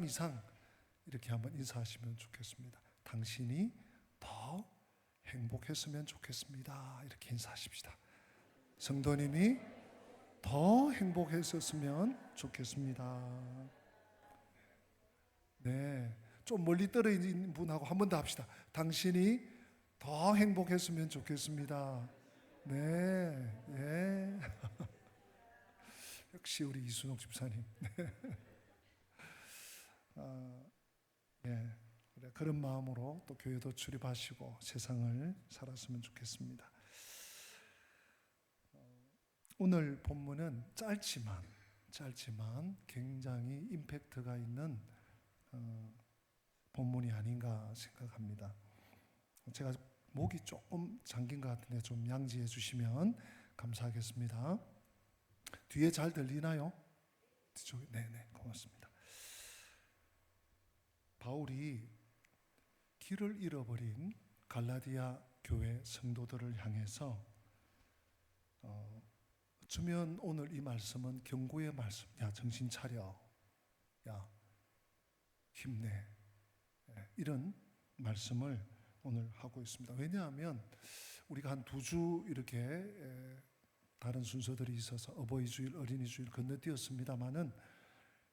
이상 이렇게 한번 인사하시면 좋겠습니다. 당신이 더 행복했으면 좋겠습니다. 이렇게 인사하십시다. 성도님이 더 행복했었으면 좋겠습니다. 네, 좀 멀리 떨어진 분하고 한 번 더 합시다. 당신이 더 행복했으면 좋겠습니다. 네, 예. 역시 우리 이순옥 집사님. 네, 그런 마음으로 또 교회도 출입하시고 세상을 살았으면 좋겠습니다. 오늘 본문은 짧지만 굉장히 임팩트가 있는 본문이 아닌가 생각합니다. 제가 목이 조금 잠긴 것 같은데 좀 양지해 주시면 감사하겠습니다. 뒤에 잘 들리나요? 뒤쪽에? 네네, 고맙습니다. 바울이 길을 잃어버린 갈라디아 교회 성도들을 향해서 어쩌면 오늘 이 말씀은 경고의 말씀. 야, 정신 차려. 야, 힘내. 이런 말씀을 오늘 하고 있습니다. 왜냐하면 우리가 한 2주 이렇게 다른 순서들이 있어서 어버이 주일, 어린이 주일 건너뛰었습니다만은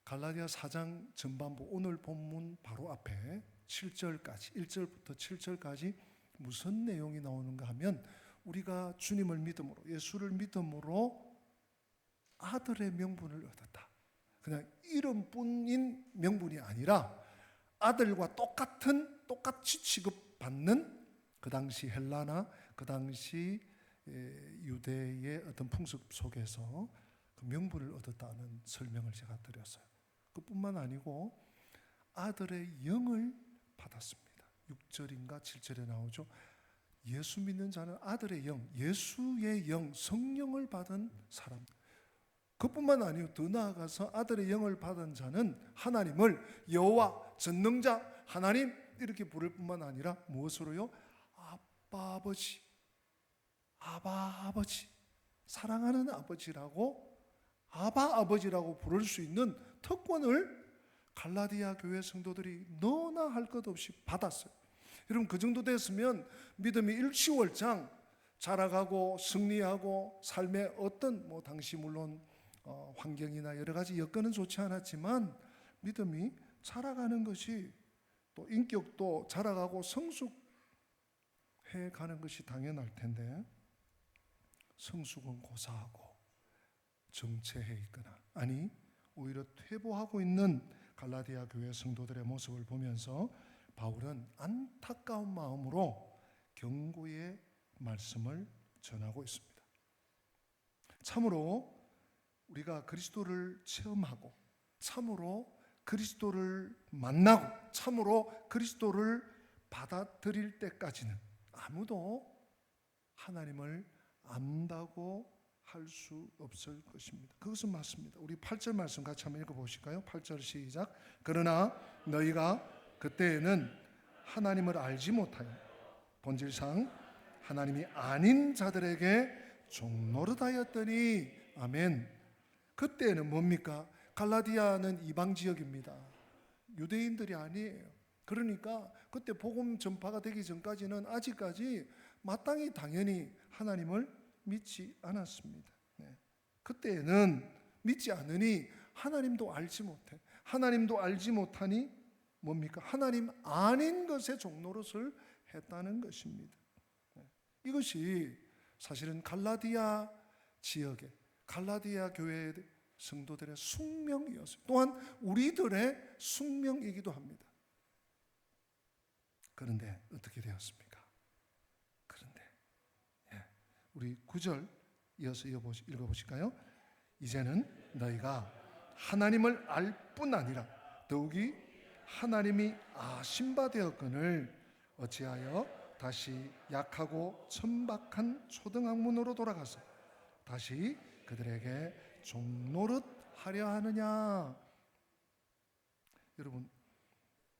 갈라디아 4장 전반부 오늘 본문 바로 앞에 7절까지 1절부터 7절까지 무슨 내용이 나오는가 하면 우리가 주님을 믿음으로 예수를 믿음으로 아들의 명분을 얻었다. 그냥 이름뿐인 명분이 아니라 아들과 똑같이 취급받는 그 당시 헬라나 그 당시 유대의 어떤 풍습 속에서 그 명분을 얻었다는 설명을 제가 드렸어요. 그뿐만 아니고 아들의 영을 받았습니다. 6절인가 7절에 나오죠. 예수 믿는 자는 아들의 영, 예수의 영, 성령을 받은 사람. 그뿐만 아니고 더 나아가서 아들의 영을 받은 자는 하나님을 여호와 전능자 하나님 이렇게 부를 뿐만 아니라 무엇으로요? 아빠 아버지, 아바 아버지, 사랑하는 아버지라고 아바 아버지라고 부를 수 있는 특권을 갈라디아 교회 성도들이 너나 할 것 없이 받았어요. 여러분 그 정도 됐으면 믿음이 일취월장 자라가고 승리하고 삶의 어떤 당시 물론 환경이나 여러 가지 여건은 좋지 않았지만 믿음이 자라가는 것이 또 인격도 자라가고 성숙해 가는 것이 당연할 텐데 성숙은 고사하고 정체해 있거나 아니 오히려 퇴보하고 있는 갈라디아 교회 성도들의 모습을 보면서 바울은 안타까운 마음으로 경고의 말씀을 전하고 있습니다. 참으로 우리가 그리스도를 체험하고 참으로 그리스도를 만나고 참으로 그리스도를 받아들일 때까지는 아무도 하나님을 안다고 할 수 없을 것입니다. 그것은 맞습니다. 우리 8절 말씀 같이 한번 읽어보실까요? 8절 시작. 그러나 너희가 그때에는 하나님을 알지 못하여 본질상 하나님이 아닌 자들에게 종노릇하였더니 아멘. 그때는 뭡니까? 갈라디아는 이방 지역입니다. 유대인들이 아니에요. 그러니까 그때 복음 전파가 되기 전까지는 아직까지 마땅히 당연히 하나님을 믿지 않았습니다. 그때는 믿지 않으니 하나님도 알지 못해. 하나님도 알지 못하니 뭡니까? 하나님 아닌 것에 종노릇을 했다는 것입니다. 이것이 사실은 갈라디아 지역의 갈라디아 교회의 성도들의 숙명이었어요. 또한 우리들의 숙명이기도 합니다. 그런데 어떻게 되었습니까? 그런데 우리 9절 이어서 읽어보실까요? 이제는 너희가 하나님을 알 뿐 아니라 더욱이 하나님이 아신 바 되었거늘 어찌하여 다시 약하고 천박한 초등학문으로 돌아가서 다시 그들에게 종노릇하려 하느냐. 여러분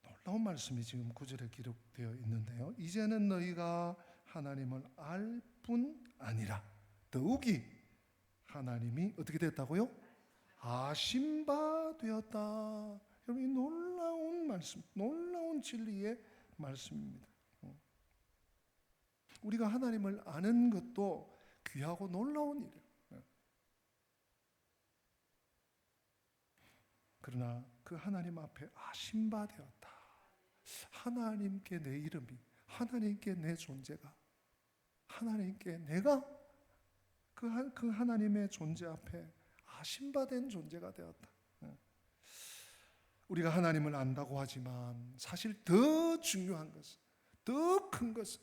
놀라운 말씀이 지금 9절에 기록되어 있는데요. 이제는 너희가 하나님을 알 뿐 아니라 더욱이 하나님이 어떻게 됐다고요? 아신 바 되었다. 여러분 이 놀라운 말씀, 놀라운 진리의 말씀입니다. 우리가 하나님을 아는 것도 귀하고 놀라운 일이에요. 그러나 그 하나님 앞에 아신 바 되었다. 하나님께 내 이름이, 하나님께 내 존재가, 하나님께 내가 그 하나님의 존재 앞에 아신 바 된 존재가 되었다. 우리가 하나님을 안다고 하지만 사실 더 중요한 것은, 더 큰 것은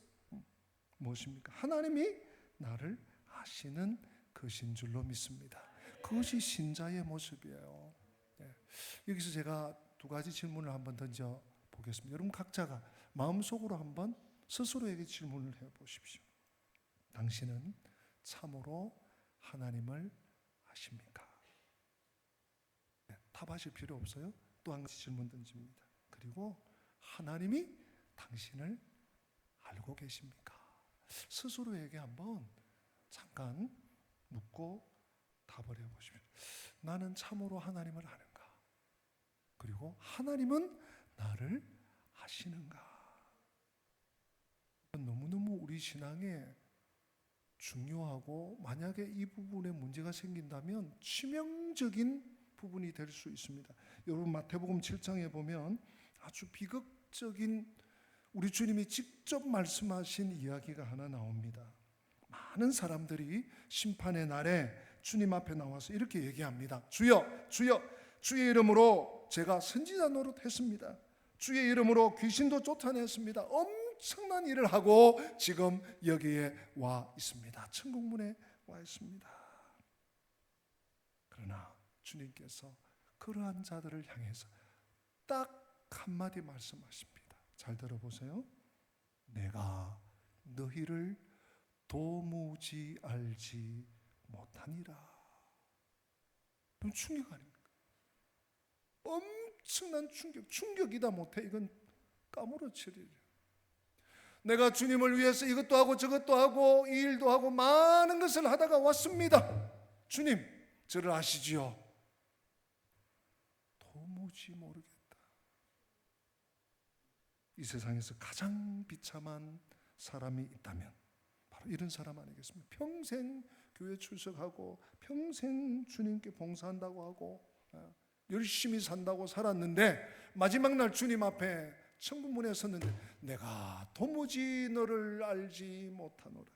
무엇입니까? 하나님이 나를 아시는 것인 줄로 믿습니다. 그것이 신자의 모습이에요. 여기서 제가 두 가지 질문을 한번 던져 보겠습니다. 여러분 각자가 마음속으로 한번 스스로에게 질문을 해보십시오. 당신은 참으로 하나님을 아십니까? 답하실 필요 없어요. 또 한 가지 질문 던집니다. 그리고 하나님이 당신을 알고 계십니까? 스스로에게 한번 잠깐 묻고 답을 해보십시오. 나는 참으로 하나님을 아는가? 그리고 하나님은 나를 아시는가? 너무너무 우리 신앙에 중요하고, 만약에 이 부분에 문제가 생긴다면 치명적인 부분이 될 수 있습니다. 여러분 마태복음 7장에 보면 아주 비극적인, 우리 주님이 직접 말씀하신 이야기가 하나 나옵니다. 많은 사람들이 심판의 날에 주님 앞에 나와서 이렇게 얘기합니다. 주여, 주여, 주의 이름으로 제가 선지자 노릇했습니다. 주의 이름으로 귀신도 쫓아냈습니다. 엄청난 일을 하고 지금 여기에 와 있습니다. 천국문에 와 있습니다. 그러나 주님께서 그러한 자들을 향해서 딱 한마디 말씀하십니다. 잘 들어보세요. 내가 너희를 도무지 알지 못하니라. 이건 충격 아닙니까? 엄청난 충격이다 못해 이건 까무러칠 일이에요. 내가 주님을 위해서 이것도 하고 저것도 하고 이 일도 하고 많은 것을 하다가 왔습니다. 주님, 저를 아시지요? 도무지 모르겠다. 이 세상에서 가장 비참한 사람이 있다면 바로 이런 사람 아니겠습니까? 평생 교회 출석하고 평생 주님께 봉사한다고 하고 열심히 산다고 살았는데 마지막 날 주님 앞에 천국문에 섰는데 내가 도무지 너를 알지 못하노라.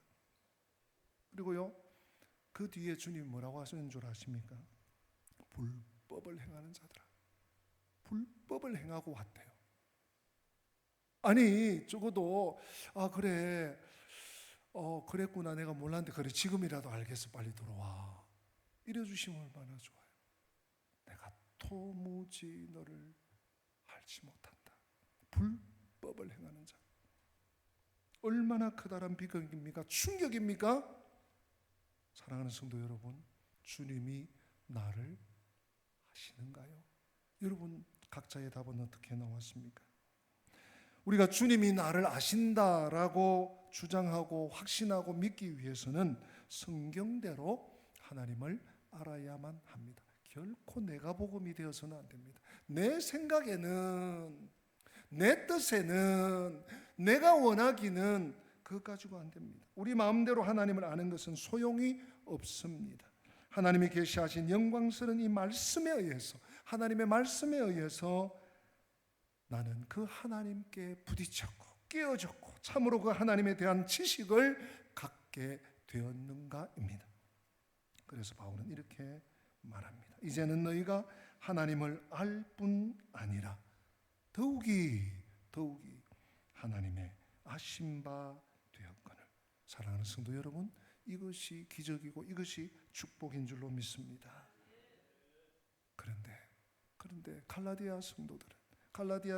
그리고요, 그 뒤에 주님이 뭐라고 하시는 줄 아십니까? 불법을 행하는 자들아, 불법을 행하고 왔대요. 아니 적어도 그래, 그랬구나, 내가 몰랐는데 그래 지금이라도 알겠어, 빨리 들어와, 이래주시면 얼마나 좋아요. 내가 도무지 너를 알지 못한다. 불법을 행하는 자, 얼마나 커다란 비극입니까? 충격입니까? 사랑하는 성도 여러분, 주님이 나를 아시는가요? 여러분 각자의 답은 어떻게 나왔습니까? 우리가 주님이 나를 아신다라고 주장하고 확신하고 믿기 위해서는 성경대로 하나님을 알아야만 합니다. 결코 내가 복음이 되어서는 안 됩니다. 내 생각에는, 내 뜻에는, 내가 원하기는 그것 가지고 안 됩니다. 우리 마음대로 하나님을 아는 것은 소용이 없습니다. 하나님이 계시하신 영광스러운 이 말씀에 의해서, 하나님의 말씀에 의해서 나는 그 하나님께 부딪혔고 깨어졌고 참으로 그 하나님에 대한 지식을 갖게 되었는가입니다. 그래서 바울은 이렇게 말합니다. 이제는 너희가 하나님을 알 뿐 아니라 더욱이 하나님의 아신 바 되었거늘. 사랑하는 성도 여러분, 이것이 기적이고 이것이 축복인 줄로 믿습니다. 그런데 갈라디아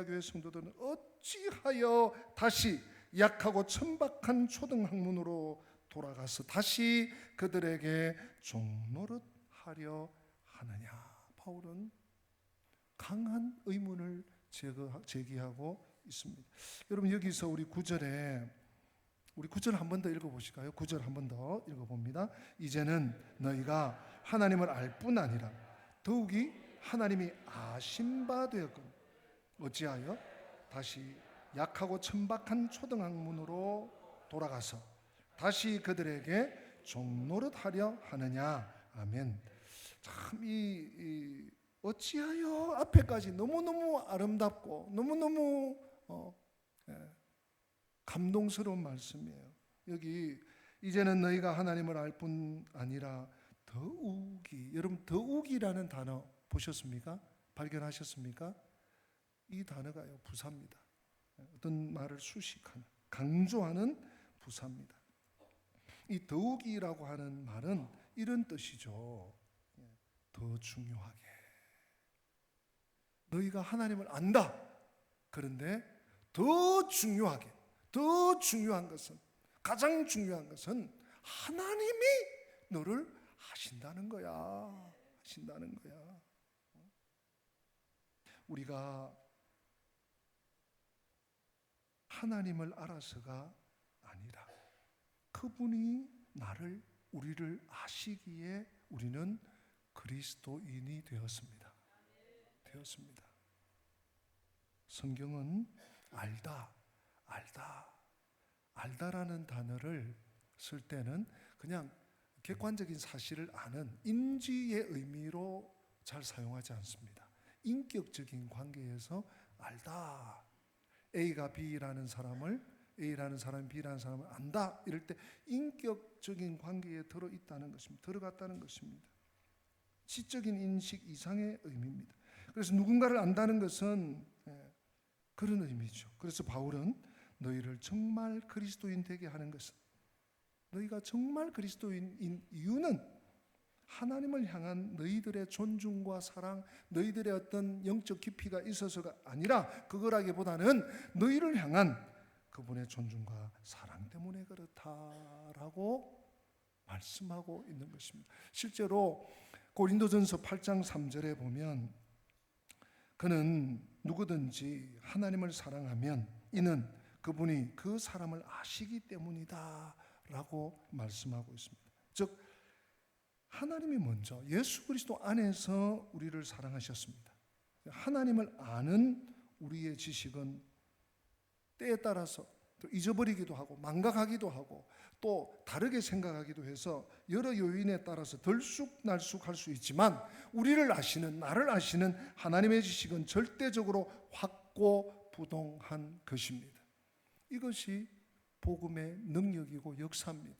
교회 성도들은 어찌하여 다시 약하고 천박한 초등학문으로 돌아가서 다시 그들에게 종노릇하려 하느냐. 바울은 강한 의문을 제기하고 있습니다. 여러분 여기서 우리 9절 한 번 더 읽어보실까요? 9절 한 번 더 읽어봅니다. 이제는 너희가 하나님을 알 뿐 아니라 더욱이 하나님이 아신 바 되었거늘. 어찌하여 다시 약하고 천박한 초등학문으로 돌아가서 다시 그들에게 종노릇하려 하느냐. 아멘. 참 이 어찌하여 앞에까지 너무너무 아름답고 너무너무 감동스러운 말씀이에요. 여기 이제는 너희가 하나님을 알 뿐 아니라 더욱이, 여러분 더욱이라는 단어 보셨습니까? 발견하셨습니까? 이 단어가요 부사입니다. 어떤 말을 수식하는, 강조하는 부사입니다. 이 더욱이라고 하는 말은 이런 뜻이죠. 더 중요하게. 너희가 하나님을 안다. 그런데 더 중요하게, 더 중요한 것은, 가장 중요한 것은 하나님이 너를 하신다는 거야. 하신다는 거야. 우리가 하나님을 알아서가 아니라 그분이 우리를 아시기에 우리는 그리스도인이 되었습니다. 성경은 알다라는 단어를 쓸 때는 그냥 객관적인 사실을 아는 인지의 의미로 잘 사용하지 않습니다. 인격적인 관계에서 알다. A가 B라는 사람이 B라는 사람을 안다. 이럴 때 인격적인 관계에 들어있다는 것입니다. 들어갔다는 것입니다. 지적인 인식 이상의 의미입니다. 그래서 누군가를 안다는 것은 그런 의미죠. 그래서 바울은 너희를 정말 그리스도인 되게 하는 것은, 너희가 정말 그리스도인인 이유는 하나님을 향한 너희들의 존중과 사랑, 너희들의 어떤 영적 깊이가 있어서가 아니라 그거라기보다는 너희를 향한 그분의 존중과 사랑 때문에 그렇다라고 말씀하고 있는 것입니다. 실제로 고린도전서 8장 3절에 보면 그는 누구든지 하나님을 사랑하면 이는 그분이 그 사람을 아시기 때문이다 라고 말씀하고 있습니다. 즉 하나님이 먼저 예수 그리스도 안에서 우리를 사랑하셨습니다. 하나님을 아는 우리의 지식은 때에 따라서 또 잊어버리기도 하고 망각하기도 하고 또 다르게 생각하기도 해서 여러 요인에 따라서 들쑥날쑥할 수 있지만 우리를 아시는, 나를 아시는 하나님의 지식은 절대적으로 확고부동한 것입니다. 이것이 복음의 능력이고 역사입니다.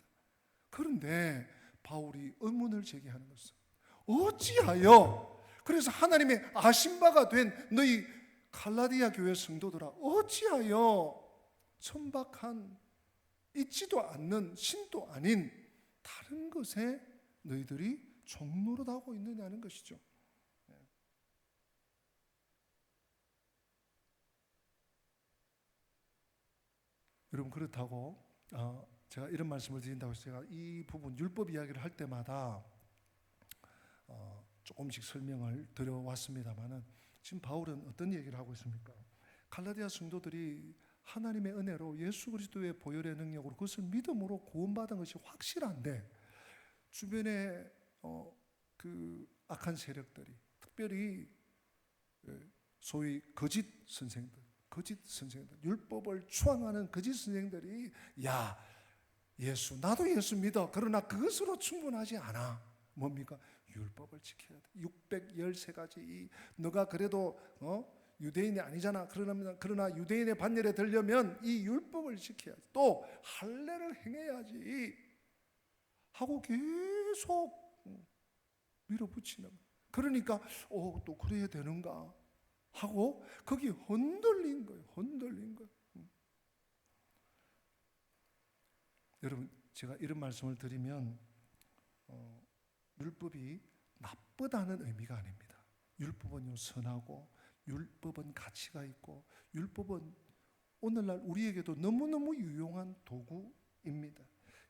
그런데 바울이 의문을 제기하는 것은 어찌하여, 그래서 하나님의 아신 바가 된 너희 갈라디아 교회 성도들아, 어찌하여 천박한 있지도 않는 신도 아닌 다른 것에 너희들이 종노릇하고 있느냐는 것이죠. 여러분 그렇다고 제가 이런 말씀을 드린다고 해서 제가 이 부분 율법 이야기를 할 때마다 조금씩 설명을 드려왔습니다만은 지금 바울은 어떤 얘기를 하고 있습니까? 갈라디아 성도들이 하나님의 은혜로 예수 그리스도의 보혈의 능력으로 그것을 믿음으로 구원받은 것이 확실한데 주변에 그 악한 세력들이, 특별히 소위 거짓 선생들, 율법을 추앙하는 거짓 선생들이 야 예수, 나도 예수 믿어. 그러나 그것으로 충분하지 않아. 뭡니까? 율법을 지켜야 돼. 613가지. 너가 그래도 유대인이 아니잖아. 그러나 유대인의 반열에 들려면 이 율법을 지켜야지. 또 할례를 행해야지. 하고 계속 밀어붙이는. 그러니까 또 그래야 되는가 하고 거기 흔들린 거예요. 여러분 제가 이런 말씀을 드리면 율법이 나쁘다는 의미가 아닙니다. 율법은요 선하고 율법은 가치가 있고 율법은 오늘날 우리에게도 너무너무 유용한 도구입니다.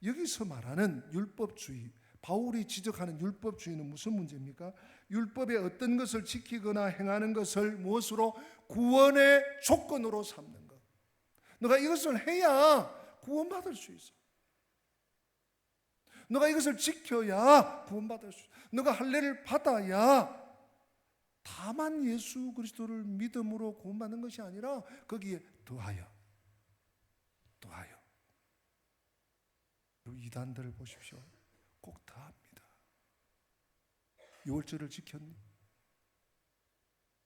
여기서 말하는 율법주의, 바울이 지적하는 율법주의는 무슨 문제입니까? 율법의 어떤 것을 지키거나 행하는 것을 무엇으로? 구원의 조건으로 삼는 것. 너가 이것을 해야 구원받을 수 있어. 너가 이것을 지켜야 구원받을 수 있어. 너가 할례를 받아야 다만 예수 그리스도를 믿음으로 구원받는 것이 아니라 거기에 더하여 이단들을 보십시오. 꼭 더합니다. 유월절을 지켰니?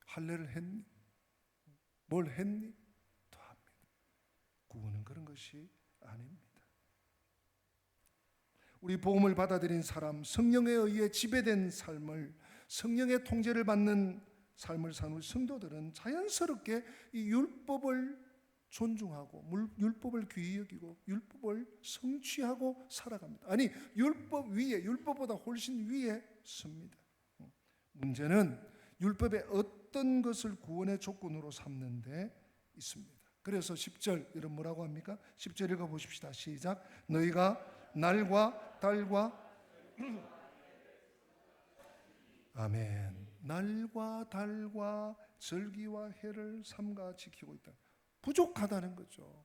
할례를 했니? 뭘 했니? 더합니다. 구원은 그런 것이 아닙니다. 우리 복음을 받아들인 사람, 성령에 의해 지배된 삶을, 성령의 통제를 받는 삶을 사는 우리 성도들은 자연스럽게 이 율법을 존중하고 율법을 귀히 여기고 율법을 성취하고 살아갑니다. 아니, 율법 위에, 율법보다 훨씬 위에 섭니다. 문제는 율법의 어떤 것을 구원의 조건으로 삼는 데 있습니다. 그래서 10절 여러분 뭐라고 합니까? 10절 읽어보십시다. 시작. 너희가 날과 달과 아멘. 날과 달과 절기와 해를 삼가 지키고 있다. 부족하다는 거죠.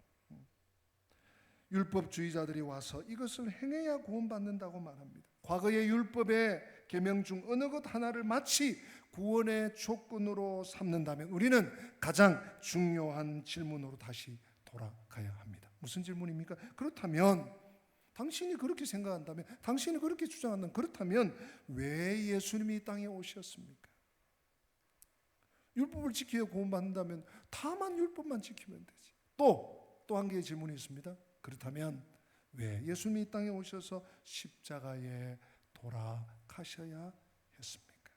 율법주의자들이 와서 이것을 행해야 구원받는다고 말합니다. 과거의 율법의 계명 중 어느 것 하나를 마치 구원의 조건으로 삼는다면 우리는 가장 중요한 질문으로 다시 돌아가야 합니다. 무슨 질문입니까? 그렇다면 당신이 그렇게 생각한다면, 당신이 그렇게 주장한다면, 그렇다면 왜 예수님이 이 땅에 오셨습니까? 율법을 지켜야 구원받는다면 다만 율법만 지키면 되지. 또 한 개의 질문이 있습니다. 그렇다면 왜 예수님이 이 땅에 오셔서 십자가에 돌아가셔야 했습니까?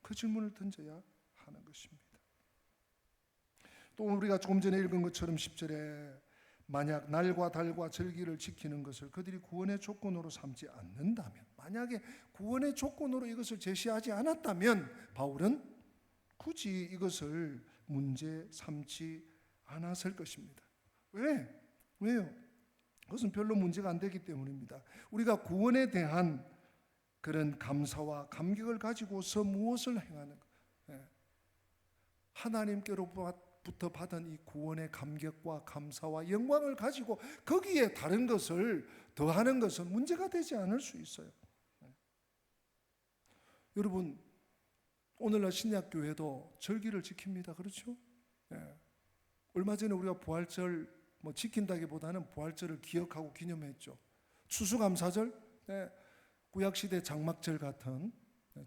그 질문을 던져야 하는 것입니다. 또 우리가 조금 전에 읽은 것처럼 10절에 만약 날과 달과 절기를 지키는 것을 그들이 구원의 조건으로 삼지 않는다면, 만약에 구원의 조건으로 이것을 제시하지 않았다면 바울은 굳이 이것을 문제 삼지 않았을 것입니다. 왜요? 그것은 별로 문제가 안 되기 때문입니다. 우리가 구원에 대한 그런 감사와 감격을 가지고서 무엇을 행하는 것? 하나님께로부터 받은 이 구원의 감격과 감사와 영광을 가지고 거기에 다른 것을 더하는 것은 문제가 되지 않을 수 있어요. 여러분, 오늘날 신약교회도 절기를 지킵니다. 그렇죠? 얼마 전에 우리가 부활절 지킨다기보다는 부활절을 기억하고 기념했죠. 추수감사절, 구약시대 장막절 같은,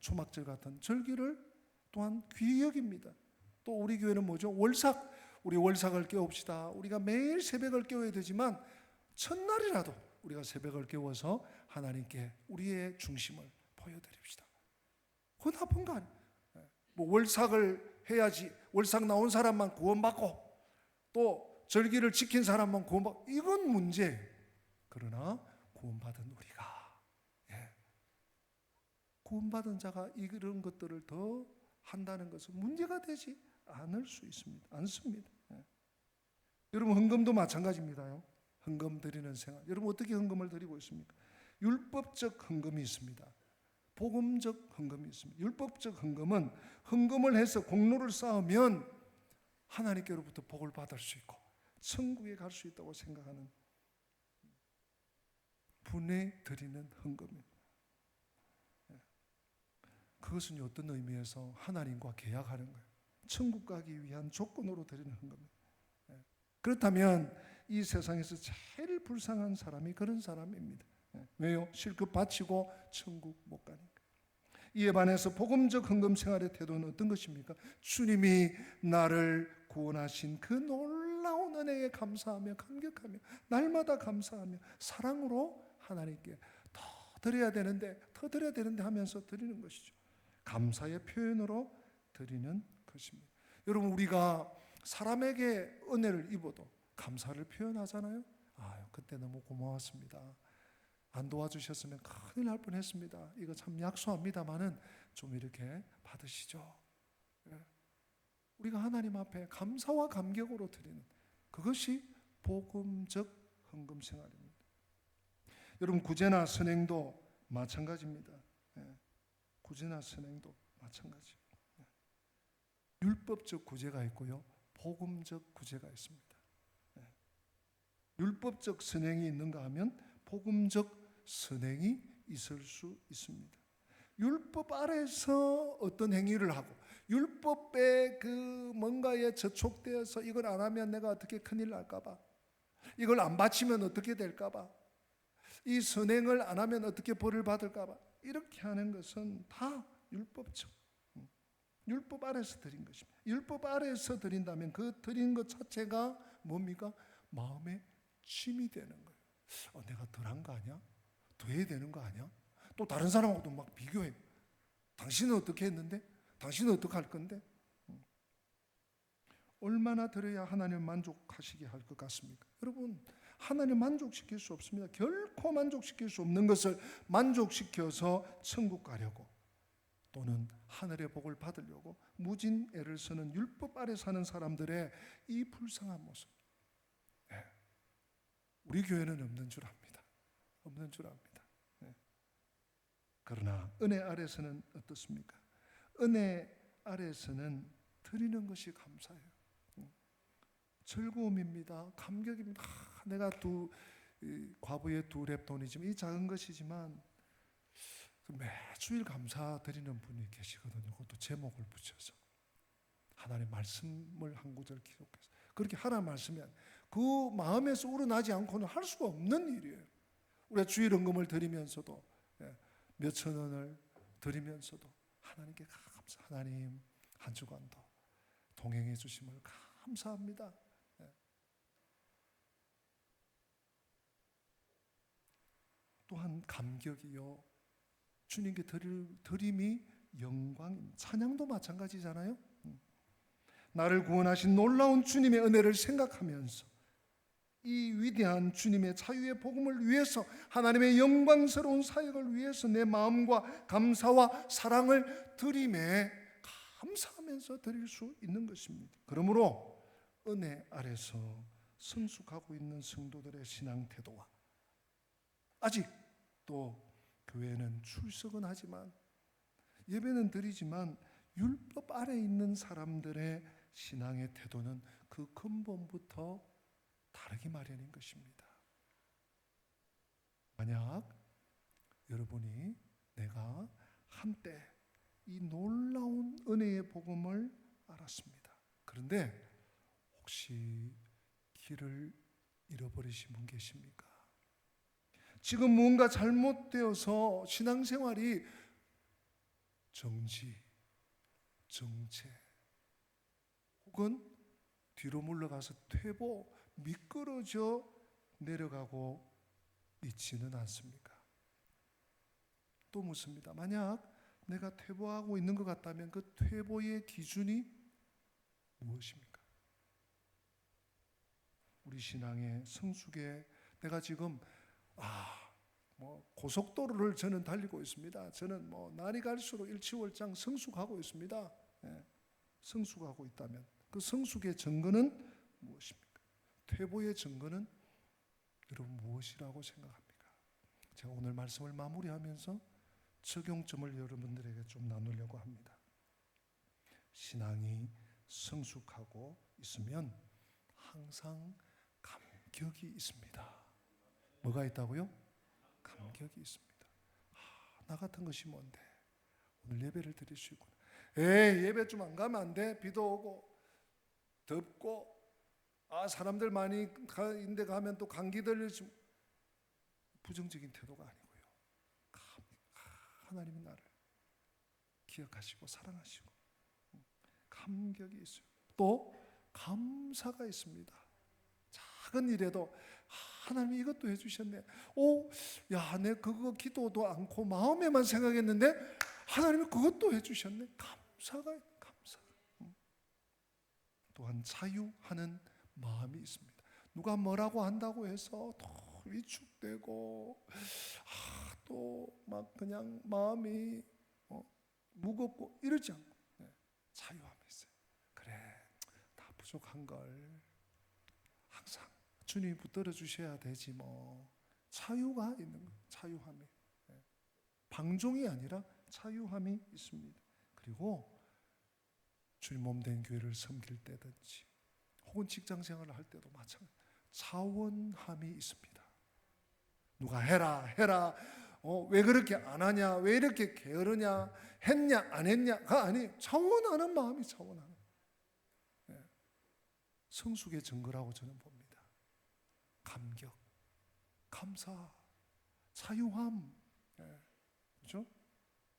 초막절 같은 절기를 또한 귀히 여깁니다. 또 우리 교회는 뭐죠? 월삭, 우리 월삭을 깨웁시다. 우리가 매일 새벽을 깨워야 되지만 첫날이라도 우리가 새벽을 깨워서 하나님께 우리의 중심을 보여드립시다. 그건 나쁜 거 아니에요. 월삭을 해야지, 월삭 나온 사람만 구원받고 또 절기를 지킨 사람만 구원받고, 이건 문제. 그러나 구원받은 우리가, 구원받은 자가 이런 것들을 더 한다는 것은 문제가 되지 않을 수 있습니다. 않습니다. 여러분, 헌금도 마찬가지입니다요. 헌금 드리는 생활, 여러분 어떻게 헌금을 드리고 있습니까? 율법적 헌금이 있습니다. 복음적 헌금이 있습니다. 율법적 헌금은 헌금을 해서 공로를 쌓으면 하나님께로부터 복을 받을 수 있고 천국에 갈 수 있다고 생각하는 분에 드리는 헌금입니다. 그것은 어떤 의미에서 하나님과 계약하는 거예요. 천국 가기 위한 조건으로 드리는 헌금입니다. 그렇다면 이 세상에서 제일 불쌍한 사람이 그런 사람입니다. 왜요? 실컷 바치고 천국 못 가니까. 이에 반해서 복음적 헌금 생활의 태도는 어떤 것입니까? 주님이 나를 구원하신 그 놀라운 은혜에 감사하며 감격하며 날마다 감사하며 사랑으로 하나님께 더 드려야 되는데 하면서 드리는 것이죠. 감사의 표현으로 드리는 것입니다. 여러분, 우리가 사람에게 은혜를 입어도 감사를 표현하잖아요. 그때 너무 고마웠습니다. 안 도와주셨으면 큰일 날 뻔했습니다. 이거 참 약소합니다만은 좀 이렇게 받으시죠. 우리가 하나님 앞에 감사와 감격으로 드리는 그것이 복음적 헌금 생활입니다. 여러분, 구제나 선행도 마찬가지입니다. 구제나 선행도 마찬가지. 율법적 구제가 있고요, 복음적 구제가 있습니다. 율법적 선행이 있는가 하면 복음적 선행이 있을 수 있습니다. 율법 아래서 어떤 행위를 하고 율법에 그 뭔가에 저촉되어서 이걸 안 하면 내가 어떻게 큰일 날까 봐, 이걸 안 바치면 어떻게 될까 봐, 이 선행을 안 하면 어떻게 벌을 받을까 봐, 이렇게 하는 것은 다 율법적, 율법 아래서 드린 것입니다. 율법 아래서 드린다면 그 드린 것 자체가 뭡니까? 마음의 짐이 되는 거예요. 내가 덜한 거 아니야? 더 해야 되는 거 아니야? 또 다른 사람하고도 막 비교해. 당신은 어떻게 했는데? 당신은 어떻게 할 건데? 얼마나 들어야 하나님을 만족하시게 할 것 같습니까? 여러분, 하나님을 만족시킬 수 없습니다. 결코 만족시킬 수 없는 것을 만족시켜서 천국 가려고 또는 하늘의 복을 받으려고 무진 애를 쓰는 율법 아래 사는 사람들의 이 불쌍한 모습, 우리 교회는 없는 줄 압니다. 없는 줄 압니다. 그러나 은혜 아래서는 어떻습니까? 은혜 아래서는 드리는 것이 감사해요. 즐거움입니다. 감격입니다. 내가 과부의 2랩 돈이지만, 이 작은 것이지만 매주일 감사드리는 분이 계시거든요. 그것도 제목을 붙여서 하나님의 말씀을 한 구절 기록해서, 그렇게 하나님 말씀이 그 마음에서 우러나지 않고는 할 수가 없는 일이에요. 우리가 주일 헌금을 드리면서도, 몇천 원을 드리면서도 하나님께 감사, 하나님 한 주간도 동행해 주심을 감사합니다. 또한 감격이요, 주님께 드림이 영광입니다. 찬양도 마찬가지잖아요. 나를 구원하신 놀라운 주님의 은혜를 생각하면서 이 위대한 주님의 자유의 복음을 위해서, 하나님의 영광스러운 사역을 위해서 내 마음과 감사와 사랑을 드림에 감사하면서 드릴 수 있는 것입니다. 그러므로 은혜 아래서 성숙하고 있는 성도들의 신앙 태도와, 아직도 교회는 출석은 하지만 예배는 드리지만 율법 아래 있는 사람들의 신앙의 태도는 그 근본부터 다르기 마련인 것입니다. 만약 여러분이 내가 한때 이 놀라운 은혜의 복음을 알았습니다. 그런데 혹시 길을 잃어버리신 분 계십니까? 지금 무언가 잘못되어서 신앙생활이 정지, 정체 혹은 뒤로 물러가서 퇴보, 미끄러져 내려가고 있지는 않습니까? 또 묻습니다. 만약 내가 퇴보하고 있는 것 같다면 그 퇴보의 기준이 무엇입니까? 우리 신앙의 성숙에 내가 지금 고속도로를 저는 달리고 있습니다. 저는 날이 갈수록 일취월장 성숙하고 있습니다. 성숙하고 있다면 그 성숙의 증거는 무엇입니까? 퇴보의 증거는 여러분 무엇이라고 생각합니까? 제가 오늘 말씀을 마무리하면서 적용점을 여러분들에게 좀 나누려고 합니다. 신앙이 성숙하고 있으면 항상 감격이 있습니다. 뭐가 있다고요? 감격이 있습니다. 나 같은 것이 뭔데 오늘 예배를 드릴 수 있구나. 예배 좀 안 가면 안 돼? 비도 오고 덥고 사람들 많이 인데 가면 또 감기 들리지. 부정적인 태도가 아니고요. 하나님이 나를 기억하시고 사랑하시고 감격이 있어요. 또 감사가 있습니다. 작은 일에도 하나님이 이것도 해주셨네. 내 그거 기도도 않고 마음에만 생각했는데 하나님이 그것도 해주셨네. 감사. 또한 자유하는 마음이 있습니다. 누가 뭐라고 한다고 해서 더 위축되고 또 막 그냥 마음이 무겁고 이러지 않고 자유함이 있어요. 그래, 다 부족한 걸 항상 주님이 붙들어 주셔야 되지 뭐. 자유가 있는 거예요. 자유함이. 방종이 아니라 자유함이 있습니다. 그리고 주님 몸된 교회를 섬길 때든지 혹은 직장 생활을 할 때도 마찬가지. 자원함이 있습니다. 누가 해라 왜 그렇게 안 하냐, 왜 이렇게 게으르냐, 했냐 안 했냐가 아니, 차원하는 마음이 차원하는, 성숙의 증거라고 저는 봅니다. 감격, 감사, 자유함, 그렇죠?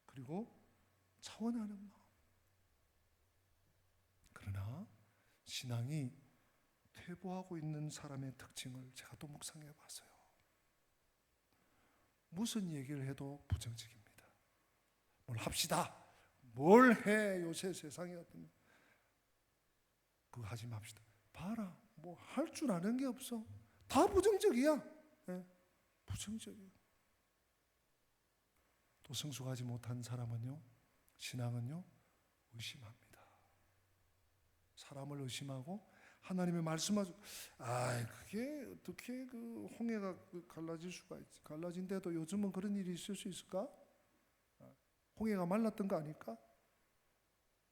그리고 차원하는 마음. 그러나 신앙이 퇴보하고 있는 사람의 특징을 제가 또 묵상해 봤어요. 무슨 얘기를 해도 부정적입니다. 뭘 합시다, 뭘 해, 요새 세상에 어떤, 그거 하지 맙시다. 봐라, 뭐 할 줄 아는 게 없어. 다 부정적이야. 부정적이야. 또 성숙하지 못한 사람은요, 신앙은요, 의심합니다. 사람을 의심하고 하나님의 말씀하죠. 그게 어떻게 그 홍해가 갈라질 수가 있지? 갈라진데도 요즘은 그런 일이 있을 수 있을까? 홍해가 말랐던 거 아닐까?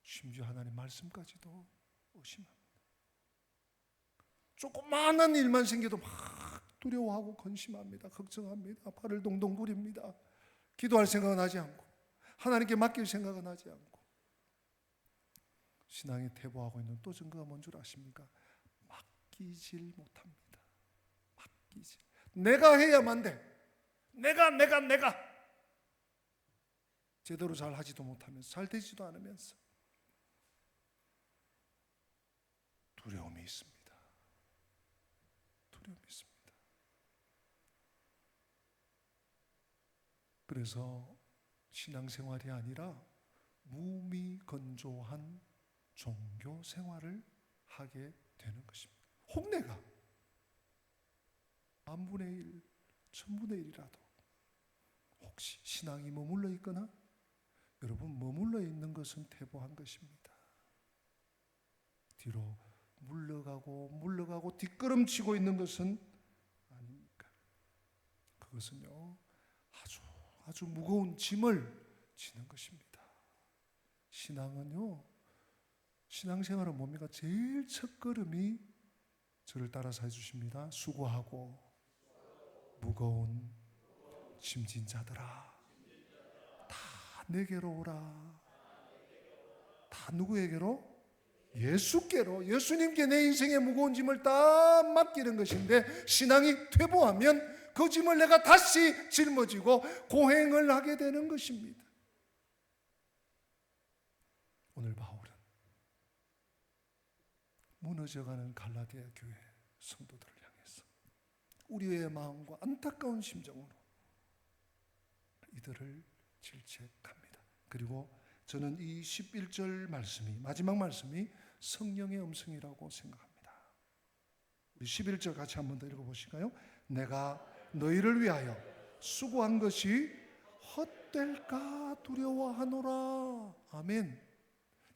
심지어 하나님 말씀까지도 의심합니다. 조그마한 일만 생겨도 막 두려워하고 근심합니다. 걱정합니다. 발을 동동 구립니다. 기도할 생각은 하지 않고, 하나님께 맡길 생각은 하지 않고. 신앙이 퇴보하고 있는 또 증거가 뭔 줄 아십니까? 맡기질 못합니다. 맡기질. 내가 해야만 돼. 내가 제대로 잘 하지도 못하면서, 잘 되지도 않으면서 두려움이 있습니다. 두려움이 있습니다. 그래서 신앙생활이 아니라 무미건조한 종교 생활을 하게 되는 것입니다. 혹내가 만분의 1, 천분의 1이라도 혹시 신앙이 머물러 있거나, 여러분 머물러 있는 것은 퇴보한 것입니다. 뒤로 물러가고 뒷걸음치고 있는 것은 아닙니까? 그것은요, 아주 무거운 짐을 지는 것입니다. 신앙은요, 신앙생활은 뭡니까? 제일 첫걸음이 저를 따라서 해주십니다. 수고하고 무거운 짐진 자들아, 다 내게로 오라. 다 누구에게로? 예수께로. 예수님께 내 인생의 무거운 짐을 다 맡기는 것인데, 신앙이 퇴보하면 그 짐을 내가 다시 짊어지고 고행을 하게 되는 것입니다. 오늘 바울은 무너져가는 갈라디아 교회 성도들을 향해서 우리의 마음과 안타까운 심정으로 이들을 질책합니다. 그리고 저는 이 11절 말씀이, 마지막 말씀이 성령의 음성이라고 생각합니다. 우리 11절 같이 한 번 더 읽어보실까요? 내가 너희를 위하여 수고한 것이 헛될까 두려워하노라. 아멘.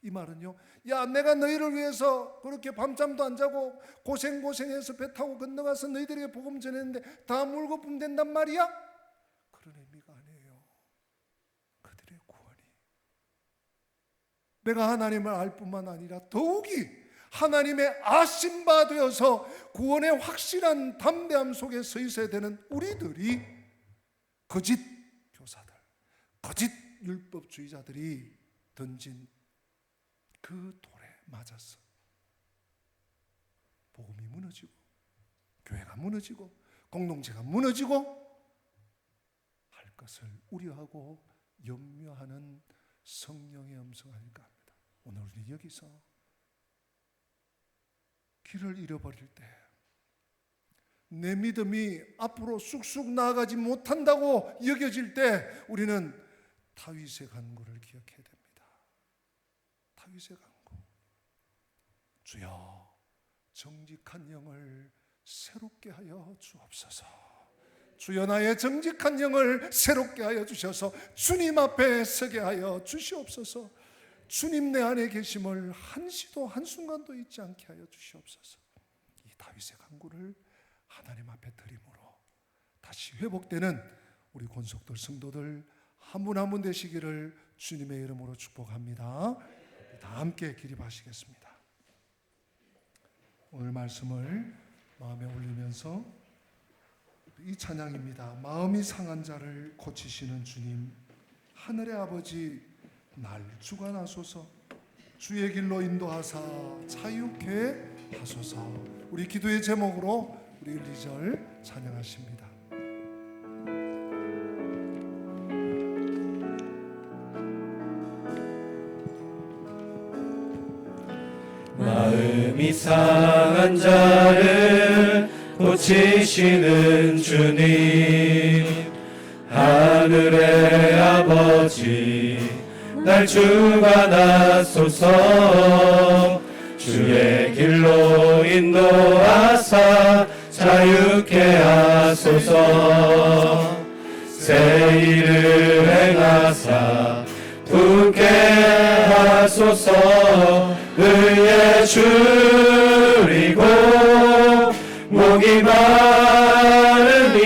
이 말은요, 야, 내가 너희를 위해서 그렇게 밤잠도 안 자고 고생해서 배 타고 건너가서 너희들에게 복음 전했는데 다 물거품 된단 말이야? 그런 의미가 아니에요. 그들의 구원이, 내가 하나님을 알 뿐만 아니라 더욱이 하나님의 아심바 되어서 구원의 확실한 담대함 속에 서 있어야 되는 우리들이, 거짓 교사들, 거짓 율법주의자들이 던진 그 돌에 맞아서 복음이 무너지고, 교회가 무너지고, 공동체가 무너지고 할 것을 우려하고 염려하는 성령의 음성 아닐까 합니다. 오늘 우리 여기서 길을 잃어버릴 때, 내 믿음이 앞으로 쑥쑥 나아가지 못한다고 여겨질 때, 우리는 다윗의 간구를 기억해야 됩니다. 다윗의 간구. 주여, 정직한 영을 새롭게 하여 주옵소서. 주여, 나의 정직한 영을 새롭게 하여 주셔서 주님 앞에 서게 하여 주시옵소서. 주님 내 안에 계심을 한시도 한순간도 잊지 않게 하여 주시옵소서. 이 다윗의 간구를 하나님 앞에 드림으로 다시 회복되는 우리 권속들 성도들 한 분 한 분 되시기를 주님의 이름으로 축복합니다. 다 함께 기립하시겠습니다. 오늘 말씀을 마음에 올리면서 이 찬양입니다. 마음이 상한 자를 고치시는 주님, 하늘의 아버지 날 주관하소서. 주의 길로 인도하사 자유케 하소서. 우리 기도의 제목으로 우리 1, 2절 찬양하십니다. 마음이 상한 자를 고치시는 주님, 하늘의 아버지 날 주관하소서. 주의 길로 인도하사 자유케 하소서. 새 일을 행하사 분케 하소서. 의에 줄이고 목이 마르니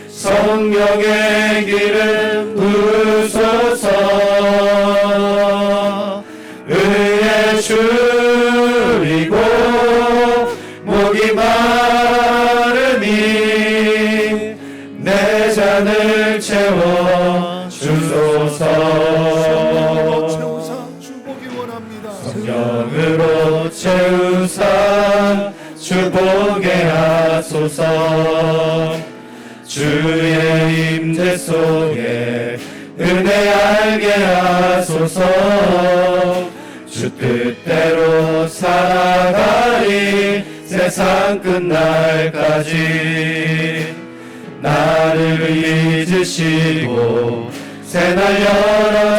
성령의 기름 부으소서. 의에 줄이고 목이 마르니 내 잔을 채워 주소서. 성령으로 채우사 주보게 하소서. 주의 임재 속에 은혜 알게 하소서. 주 뜻대로 살아가리 세상 끝날까지. 나를 잊으시고 새날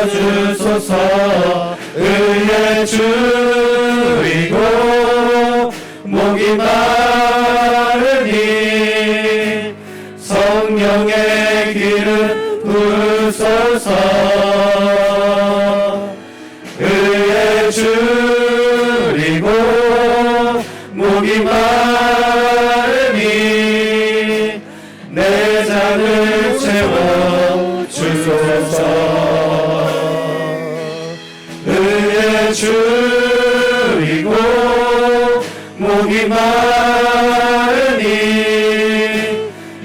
열어주소서. 의에 줄이고 목이 마르니 성령의 기름 부으소서. 의에 줄이고 목이 마르니 내 잔을 채워 주소서. 의에 줄이고 목이 마르니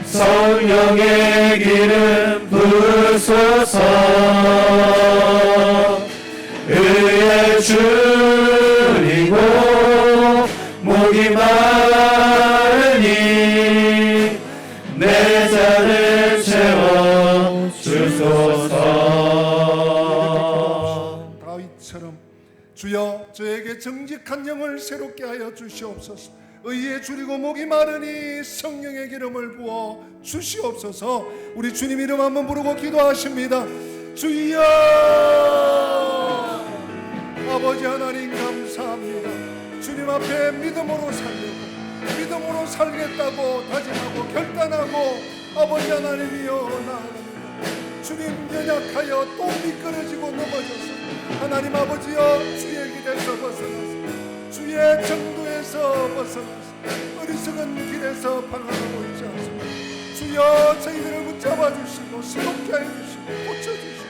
성령의 기름 부으소서. 의에 줄이고 목이 마르니 내 잔을 채워 주소서. 다윗처럼 주여 저에게 정직한 영을 새롭게 하여 주시옵소서. 의에 줄이고 목이 마르니 성령의 기름을 부어 주시옵소서. 우리 주님 이름 한번 부르고 기도하십니다. 주여 아버지 하나님 감사합니다. 주님 앞에 믿음으로 살려고 믿음으로 살겠다고 다짐하고 결단하고 아버지 하나님이여 나아갑니다. 주님 연약하여 또 미끄러지고 넘어져서 하나님 아버지여 주의 길에서 벗어나서 주의 정도에서 벗어나서 어리석은 길에서 방황하고 있지 않습니다. 주여 저희들을 붙잡아 주시고 새롭게 하여 주시고 고쳐주시고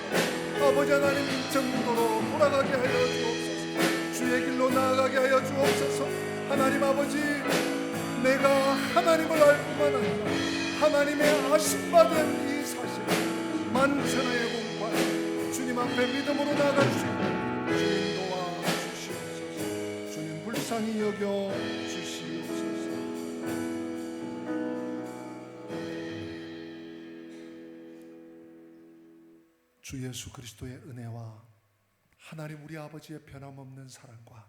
아버지 하나님 정도로 돌아가게 하여 주옵소서. 주의 길로 나아가게 하여 주옵소서. 하나님 아버지 내가 하나님을 알 뿐만 아니라 하나님의 아심받은 이 사실 만천하에 공부하여 주님 앞에 믿음으로 나아갈 수 있는 주님 도와주시옵소서. 주님 불쌍히 여겨 주시옵소서. 주 예수 그리스도의 은혜와 하나님 우리 아버지의 변함없는 사랑과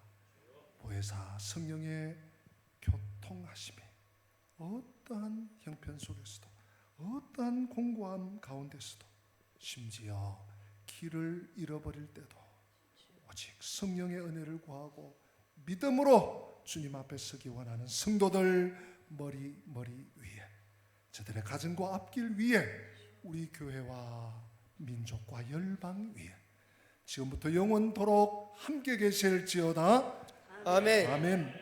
보혜사 성령의 교통하심이 어떠한 형편 속에서도 어떠한 공고함 가운데서도 심지어 길을 잃어버릴 때도 오직 성령의 은혜를 구하고 믿음으로 주님 앞에 서기 원하는 성도들 머리 위에 저들의 가정과 앞길 위에 우리 교회와 민족과 열방 위에 지금부터 영원토록 함께 계실지어다. 아멘. 아멘.